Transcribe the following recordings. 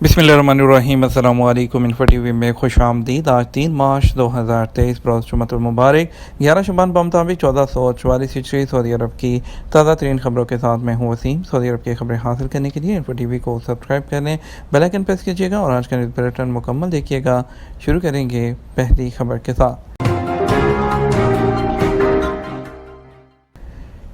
बिस्मिल्लाहिर्रहमानिर्रहीम। अस्सलामु अलैकुम। इन्फो टीवी में खुश आमदीद। आज 3 मार्च 2023 बरोज़ जुम्मतुल मुबारक 11 शबान बमुताबिक 1444 हिजरी सऊदी अरब की ताज़ा तरीन खबरों के साथ मैं हूँ वसीम। सऊदी अरब की खबरें हासिल करने के लिए इन्फो टीवी को सब्सक्राइब कर लें, बेल आइकन प्रेस कीजिएगा और आज का न्यूज़ बुलेटिन मुकम्मल देखिएगा। शुरू करेंगे पहली खबर के साथ।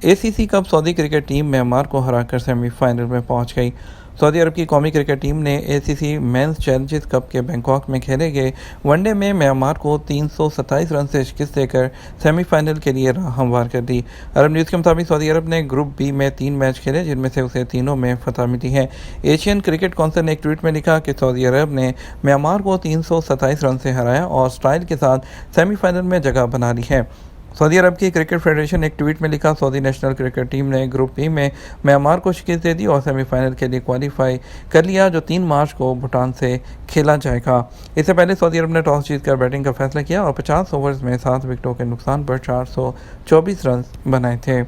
ACC cup Saudi cricket team Myanmar को हराकर सेमीफाइनल में पहुंच गई। सऊदी अरब की कौमी क्रिकेट टीम ने ACC मेंस चैलेंजेस कप के बैंकॉक में खेले गए वनडे में म्यांमार को 327 रन से शिकस्त देकर सेमीफाइनल के लिए राह हमवार कर दी। अरब न्यूज़ के मुताबिक सऊदी अरब ने ग्रुप बी में 3 मैच खेले जिनमें से उसे तीनों में फतह मिली है। एशियन क्रिकेट काउंसिल ने एक ट्वीट में लिखा कि सऊदी अरब ने म्यांमार को 327 रन से हराया और स्टाइल के साथ सेमीफाइनल में जगह बना ली है। सऊदी अरब की क्रिकेट फेडरेशन ने एक ट्वीट में लिखा, सऊदी नेशनल क्रिकेट टीम ने ग्रुप बी में म्यांमार को शिकस्त दे दी और सेमीफाइनल के लिए क्वालिफाई कर लिया जो 3 मार्च को भूटान से खेला जाएगा। इससे पहले सऊदी अरब ने टॉस जीतकर बैटिंग का फैसला किया और 50 ओवर्स में 7 विकेटों के नुकसान पर 424 रन बनाए थे।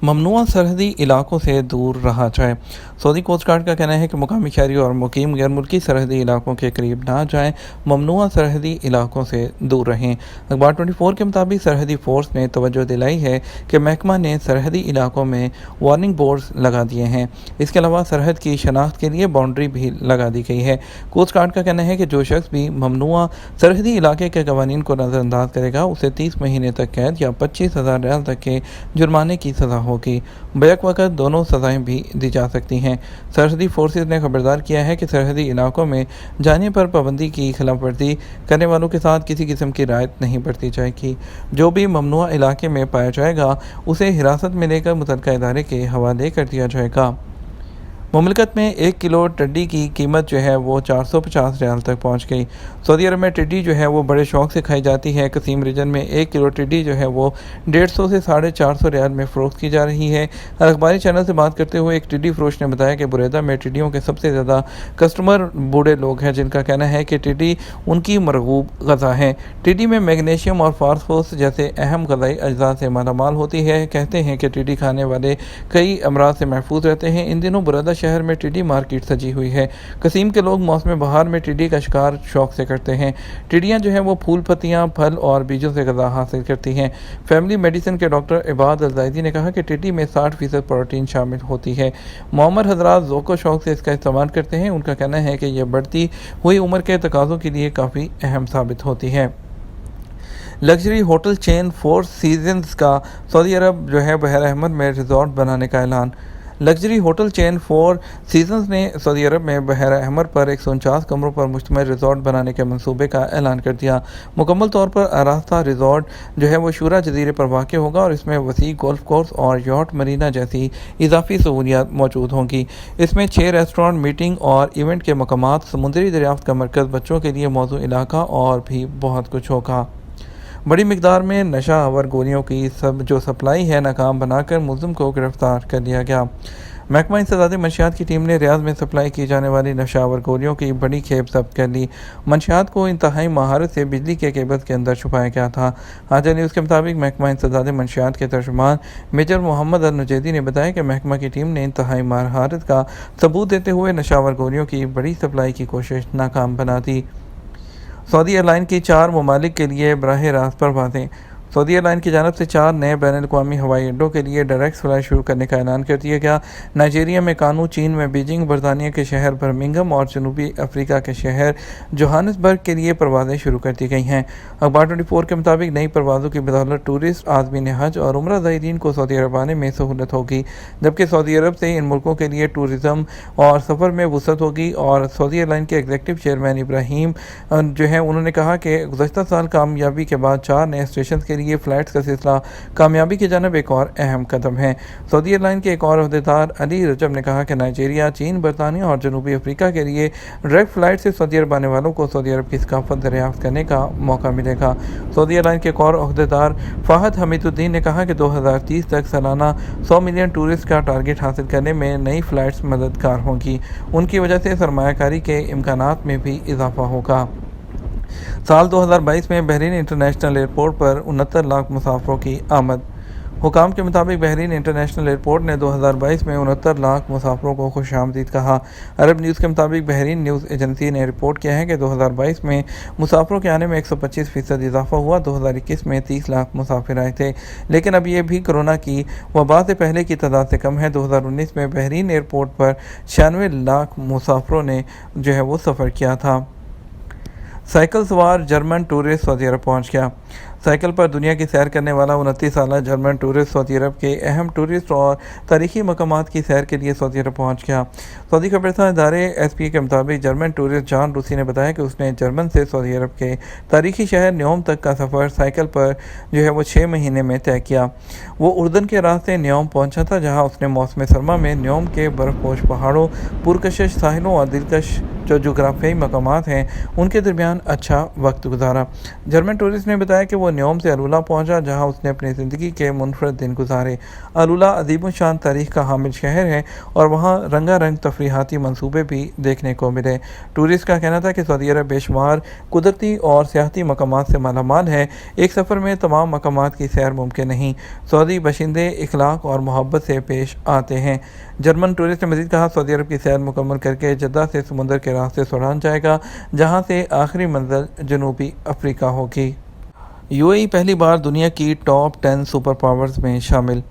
ममनुआ सरहदी इलाकों से दूर रहा जाए। सऊदी कोस्ट गार्ड का कहना है कि मुकामी शहरी और मुकीम गैर मुल्की सरहदी इलाकों के करीब ना जाएं, ममनुआ सरहदी इलाकों से दूर रहें। अखबार 24 के मुताबिक सरहदी फोर्स ने तवज्जो दिलाई है कि महकमा ने सरहदी इलाकों में वार्निंग बोर्ड्स लगा दिए हैं। इसके अलावा सरहद की शनाख्त के लिए बाउंड्री भी लगा दी गई है। कोस्ट गार्ड का कहना है कि जो शख्स भी ममनुआ सरहदी इलाके के कवानीन को नज़रअंदाज करेगा उसे 30 महीने तक कैद या 25,000 रियाल तक के जुर्माने की सज़ा होगी। बैक वक्त दोनों सज़ाएं भी दी जा सकती हैं। सरहदी फोर्सेस ने खबरदार किया है कि सरहदी इलाकों में जाने पर पाबंदी की खिलाफ वर्जी करने वालों के साथ किसी किस्म की रियायत नहीं बरती जाएगी। जो भी ममनुआ इलाके में पाया जाएगा उसे हिरासत में लेकर मुतल्लिका इदारे के हवाले कर दिया जाएगा। मुमलिकत में 1 किलो टिड्डी की कीमत जो है वो 450 रियाल तक पहुंच गई। सऊदी अरब में टिड्डी जो है वो बड़े शौक से खाई जाती है। कसीम रीजन में 1 किलो टिड्डी जो है वो 150 से 450 रियाल में फ़रोख्त की जा रही है। अखबारी चैनल से बात करते हुए एक टिड्डी फरोश ने बताया कि बुरेदा में टिड्डियों के सबसे ज़्यादा कस्टमर बूढ़े लोग हैं जिनका कहना है कि टिड्डी उनकी मरगूब गज़ा है। टिड्डी में मैग्नीशियम और फास्फोरस जैसे अहम ग़ज़ाई अज्जा से मालामाल होती है। कहते हैं कि टिड्डी खाने वाले कई अमराज से महफूज रहते हैं। इन दिनों बुरेदा शहर में टिड्डी मार्केट सजी हुई है। कसीम के लोग मौसम बहार में टिड्डी का शिकार शौक से करते हैं। टिड्डियां जो हैं वो फूल, पत्तियां, फल और बीजों से ग़िज़ा हासिल करती हैं। फैमिली मेडिसिन के डॉक्टर इबाद अल-ज़ायदी ने कहा कि टिड्डी में 60% प्रोटीन शामिल होती है। मोमर हजरात ज़ौक़ शौक से इसका इस्तेमाल करते हैं। उनका कहना है कि यह बढ़ती हुई उम्र के तकाज़ों के लिए काफ़ी अहम साबित होती है। लग्जरी होटल चेन 4 सीजन्स का सऊदी अरब जो है बहर अहमद में रिजॉर्ट बनाने का ऐलान। लग्जरी होटल चेन 4 सीजन्स ने सऊदी अरब में बहर अहमद पर 149 कमरों पर मुश्तमिल रिजॉर्ट बनाने के मंसूबे का ऐलान कर दिया। मुकम्मल तौर पर आरास्ता रिजॉर्ट जो है वो शूरा जजीरे पर वाक़ होगा और इसमें वसी गोल्फ कोर्स और यॉट मरीना जैसी इजाफी सहूलियात मौजूद होंगी। इसमें 6 रेस्टोरेंट, मीटिंग और इवेंट के मकामात, समुद्री दरियाफ्त का मरकज़, बच्चों के लिए मौजू इलाका और भी बहुत कुछ होगा। बड़ी मिकदार में नशा आवर गोलियों की जो सप्लाई है नाकाम बनाकर मुलज़िम को गिरफ्तार कर लिया गया। महकमा इंसदाद मंशियात की टीम ने रियाद में सप्लाई की जाने वाली नशावर गोलियों की बड़ी खेप जब्त कर ली। मंशियात को इंतहाई महारत से बिजली के केबल्स के अंदर छुपाया गया था। आज न्यूज़ के मुताबिक महकमा इंसदाद मंशियात के तर्जुमान मेजर मोहम्मद अल-नुजैदी ने बताया कि महकमा की टीम ने इंतहाई महारत का सबूत देते हुए नशावर गोलियों की बड़ी सप्लाई की कोशिश नाकाम बना दी। सऊदी एयरलाइन की 4 ममालिक के लिए बराह रास्त परवाज़ें। सऊदी एयरलाइन की जानब से 4 नए बैनुल-अक़वामी हवाई अड्डों के लिए डायरेक्ट फ्लाई शुरू करने का ऐलान कर दिया गया। नाइजीरिया में कानू, चीन में बीजिंग, बरतानिया के शहर बर्मिंघम और जनूबी अफ्रीका के शहर जोहानिसबर्ग के लिए परवाज़ें शुरू कर दी गई हैं। अखबार 24 के मुताबिक नई परवाज़ों की बदौलत टूरिस्ट, आज़मीन हज और उम्रा ज़ायरीन को सऊदी अरब आने में सहूलत होगी, जबकि सऊदी अरब से इन मुल्कों के लिए टूरिज़म और सफ़र में वसअत होगी। और सऊदी एयरलाइन के एग्जीक्यूटिव चेयरमैन इब्राहिम जो है उन्होंने कहा कि गुज़श्ता साल कामयाबी के बाद 4 नए स्टेशन के लिए फ़्लाइट्स का सिलसिला कामयाबी की जानब एक और अहम कदम है। सऊदी एयरलाइन के एक और अहदेदार अली रजब ने कहा कि नाइजीरिया, चीन, बरतानिया और जनूबी अफ्रीका के लिए डायरेक्ट फ़्लाइट से सऊदी अरब आने वालों को सऊदी अरब की सकाफत दरियाफ्त करने का मौका मिलेगा। सऊदी एयरलाइन के एक और अहदेदार फ़ाहद हमीदुद्दीन ने कहा कि 2030 तक सालाना 100 मिलियन टूरिस्ट का टारगेट हासिल करने में नई फ़्लाइट्स मददगार होंगी। उनकी वजह से सरमायाकारी के इम्कानात में भी इजाफा होगा। साल 2022 में बहरीन इंटरनेशनल एयरपोर्ट पर 69 लाख मुसाफिरों की आमद। हुकाम के मुताबिक बहरीन इंटरनेशनल एयरपोर्ट ने 2022 में 69 लाख मुसाफिरों को खुश आमदीद कहा। अरब न्यूज़ के मुताबिक बहरीन न्यूज़ एजेंसी ने रिपोर्ट किया है कि 2022 में मुसाफिरों के आने में 125% इजाफा हुआ। 2021 में 30 लाख मुसाफिर आए थे, लेकिन अब ये भी कोरोना की वबा से पहले की तादाद से कम है। 2019 में बहरीन एयरपोर्ट पर 96 लाख मुसाफिरों ने वो सफ़र किया था। साइकिल सवार जर्मन टूरिस्ट सऊदी अरब पहुंच गया। साइकिल पर दुनिया की सैर करने वाला 29 साला जर्मन टूरिस्ट सऊदी अरब के अहम टूरिस्ट और तारीखी मकामात की सैर के लिए सऊदी अरब पहुंच गया। सऊदी खबरसां इदारे SPA के मुताबिक जर्मन टूरिस्ट जॉन रूसी ने बताया कि उसने जर्मन से सऊदी अरब के तारीखी शहर न्योम तक का सफ़र साइकिल पर वो 6 महीने में तय किया। वो उर्दन के रास्ते न्योम पहुंचा था, जहाँ उसने मौसम सरमा में न्योम के बर्फपोश पहाड़ों, पुरकशिश साहिलों और दिलकश जो जोग्राफियाई मकामात हैं उनके दरमियान अच्छा वक्त गुजारा। जर्मन टूरिस्ट ने बताया कि वो न्योम से अलुला पहुंचा, जहां उसने अपनी ज़िंदगी के मुनफरद दिन गुजारे। अलुला अजीम शान तारीख का हामिल शहर है और वहां रंगारंग तफरीहाती मंसूबे भी देखने को मिले। टूरिस्ट का कहना था कि सऊदी अरब बेशुमार कुदरती और सियाहती मकामात से मालामाल है। एक सफ़र में तमाम मकामात की सैर मुमकिन नहीं। सऊदी बशिंदे इखलाक और मोहब्बत से पेश आते हैं। जर्मन टूरिस्ट ने मज़ीद कहा, सऊदी अरब की सैर मुकम्मल करके जद्दा से समुंदर के रास्ते सुडान जाएगा, जहाँ से आखिरी मंजिल जनूबी अफ्रीका होगी। UAE पहली बार दुनिया की टॉप 10 सुपर पावर्स में शामिल।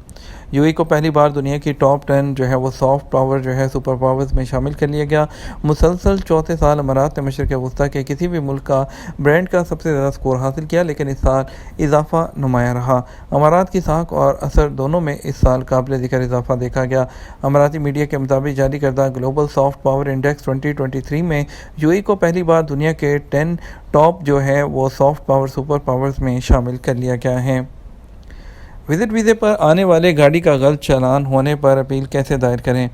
UAE को पहली बार दुनिया की टॉप 10 वो सॉफ्ट पावर सुपर पावर्स में शामिल कर लिया गया। मुसलसल चौथे साल अमारात ने मशरिक़ वस्ता के किसी भी मुल्क का ब्रांड का सबसे ज़्यादा स्कोर हासिल किया, लेकिन इस साल इजाफा नुमाया रहा। अमारात की साख और असर दोनों में इस साल काबिल ज़िक्र इजाफा देखा गया। अमाराती मीडिया के मुताबिक जारी करदा ग्लोबल सॉफ्ट पावर इंडेक्स 2023 में UAE को पहली बार दुनिया के 10 टॉप वो सॉफ्ट पावर सुपर पावर्स में शामिल कर लिया गया है। विजिट वीज़े पर आने वाले गाड़ी का गलत चालान होने पर अपील कैसे दायर करें।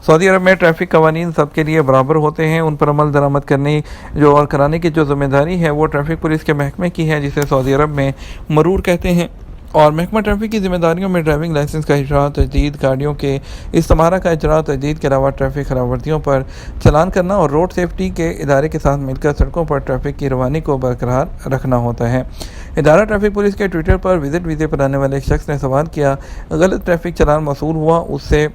सऊदी अरब में ट्रैफिक कवानीन सबके लिए बराबर होते हैं। उन पर अमल दरामद करने और कराने की जो जिम्मेदारी है वो ट्रैफिक पुलिस के महकमे की है, जिसे सऊदी अरब में मरूर कहते हैं। और महकमा ट्रैफिक की जिम्मेदारियों में ड्राइविंग लाइसेंस का इजरा, तजदीद, गाड़ियों के इस्तेमाल का इजरा, तजदीद के अलावा ट्रैफिक खराबवर्दियों पर चलान करना और रोड सेफ्टी के इदारे के साथ मिलकर सड़कों पर ट्रैफिक की रवानी को बरकरार रखना होता है। इदारा ट्रैफिक पुलिस के ट्विटर पर विजिट वीज़े पर आने वाले एक शख्स ने सवाल किया, गलत ट्रैफिक चलान मौसूल हुआ, उससे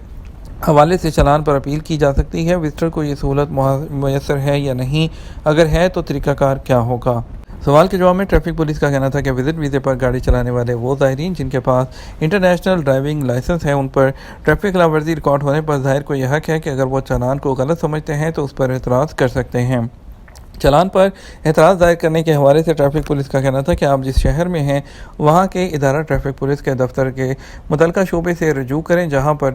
हवाले से चलान पर अपील की जा सकती है। विजिटर को ये सहूलत मुयसर है या नहीं, अगर है तो तरीक़ाकार क्या होगा। सवाल के जवाब में ट्रैफिक पुलिस का कहना था कि विजिट वीज़े पर गाड़ी चलाने वाले वो ज़ाहिरीन जिनके पास इंटरनेशनल ड्राइविंग लाइसेंस है, उन पर ट्रैफिक खिलाफवर्जी रिकॉर्ड होने पर ज़ाहिर को यह हक है कि अगर वो चालान को गलत समझते हैं तो उस पर एतराज़ कर सकते हैं। चलान पर एतराज़ दायर करने के हवाले से ट्रैफिक पुलिस का कहना था कि आप जिस शहर में हैं वहाँ के इदारा ट्रैफिक पुलिस के दफ्तर के मुतलका शोबे से रजू करें, जहाँ पर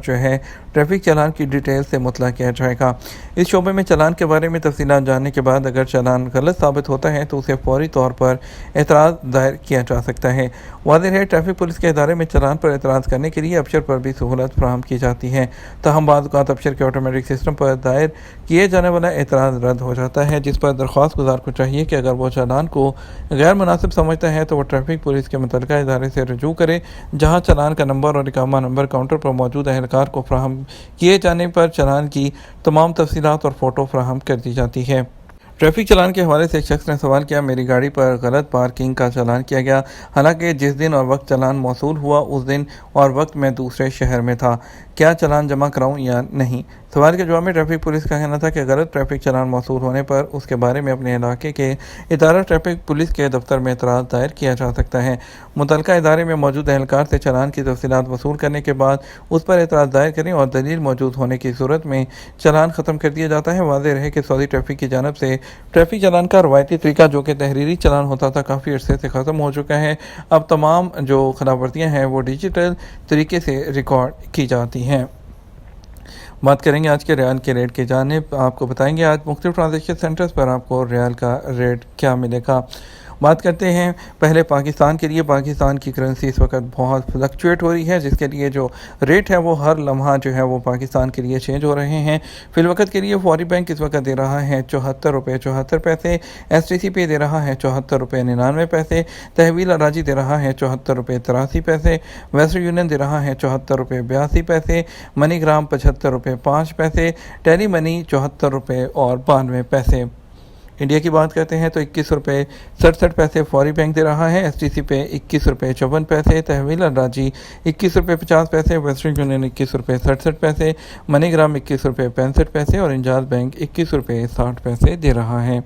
ट्रैफिक चालान की डिटेल से मुतला किया जाएगा। इस शोबे में चालान के बारे में तफसीलात जानने के बाद अगर चालान गलत साबित होता है तो उसे फौरी तौर पर एतराज़ दायर किया जा सकता है। वाज़ेह है, ट्रैफिक पुलिस के इदारे में चालान पर एतराज़ करने के लिए अफसर पर भी सहूलत फराहम की जाती है। ताहम बाज़ औक़ात अफसर के ऑटोमेटिक सिस्टम पर दायर किए जाने वाला एतराज़ रद्द हो जाता है, जिस पर दरख्वास्त गुजार को चाहिए कि अगर वो चालान को गैर मुनासिब समझता है तो वो ट्रैफिक पुलिस के मुतल्लिका इदारे से रजू करे, जहाँ चालान का नंबर और इकामा नंबर काउंटर पर मौजूद अहलकार को फराहम किए जाने पर चालान की तमाम तफसीलात और फ़ोटो फराहम कर दी जाती है। ट्रैफिक चालान के हवाले से एक शख्स ने सवाल किया, मेरी गाड़ी पर गलत पार्किंग का चालान किया गया, हालांकि जिस दिन और वक्त चालान मौसूल हुआ उस दिन और वक्त मैं दूसरे शहर में था, क्या चालान जमा कराऊं या नहीं। सवाल के जवाब में ट्रैफिक पुलिस का कहना था कि गलत ट्रैफिक चालान मौसूल होने पर उसके बारे में अपने इलाके के इदारा ट्रैफिक पुलिस के दफ्तर में एतराज़ दायर किया जा सकता है। मुतल्लिका इदारे में मौजूद अहलकार से चालान की तफसीलात वसूल करने के बाद उस पर एतराज़ दायर करें और दलील मौजूद होने की सूरत में चालान ख़त्म कर दिया जाता है। वाज़ेह रहे कि सऊदी ट्रैफिक की जानब से ट्रैफिक चालान का रवायती तरीका जो कि तहरीरी चालान होता था काफ़ी अरसे से ख़त्म हो चुका है। अब तमाम जो खिलाफवर्जियाँ हैं वो डिजिटल तरीके से रिकॉर्ड की जाती हैं। बात करेंगे आज के रियाल के रेट की जानिब। आपको बताएंगे आज मुख्तलिफ ट्रांजेक्शन सेंटर्स पर आपको रियाल का रेट क्या मिलेगा। बात करते हैं पहले पाकिस्तान के लिए। पाकिस्तान की करेंसी इस वक्त बहुत फ्लक्चुएट हो रही है, जिसके लिए जो रेट है वो हर लम्हा वो पाकिस्तान के लिए चेंज हो रहे हैं। फिलवक्त के लिए फौरी बैंक इस वक्त दे रहा है 74 रुपये 74 पैसे, STC पे दे रहा है 74 रुपये 99 पैसे, तहवील अराजी दे रहा है 74 रुपये 83 पैसे, वेस्टर्न यूनियन दे रहा है 74 रुपये 82 पैसे, मनीग्राम 75 रुपये 5 पैसे, टेली मनी 74 रुपये और 92 पैसे। انڈیا کی بات کرتے ہیں تو 21 روپے 67 پیسے فوری بینک دے رہا ہے، ایس ٹی سی پے 21 روپے 54 پیسے، تحویل الراجی 21 روپے 50 پیسے، ویسٹرن یونین 21 روپے 67 پیسے، منی گرام 21 روپے 65 پیسے اور انجاز بینک 21 روپے 60 پیسے دے رہا ہے۔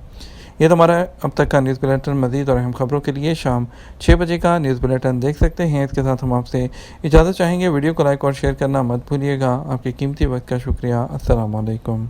یہ تو ہمارا اب تک کا نیوز بلیٹن، مزید اور اہم خبروں کے لیے شام 6 بجے کا نیوز بلیٹن دیکھ سکتے ہیں۔ اس کے ساتھ ہم آپ سے اجازت چاہیں گے، ویڈیو کو لائک اور شیئر کرنا مت بھولیے گا۔ آپ کے قیمتی وقت کا شکریہ۔ السلام علیکم۔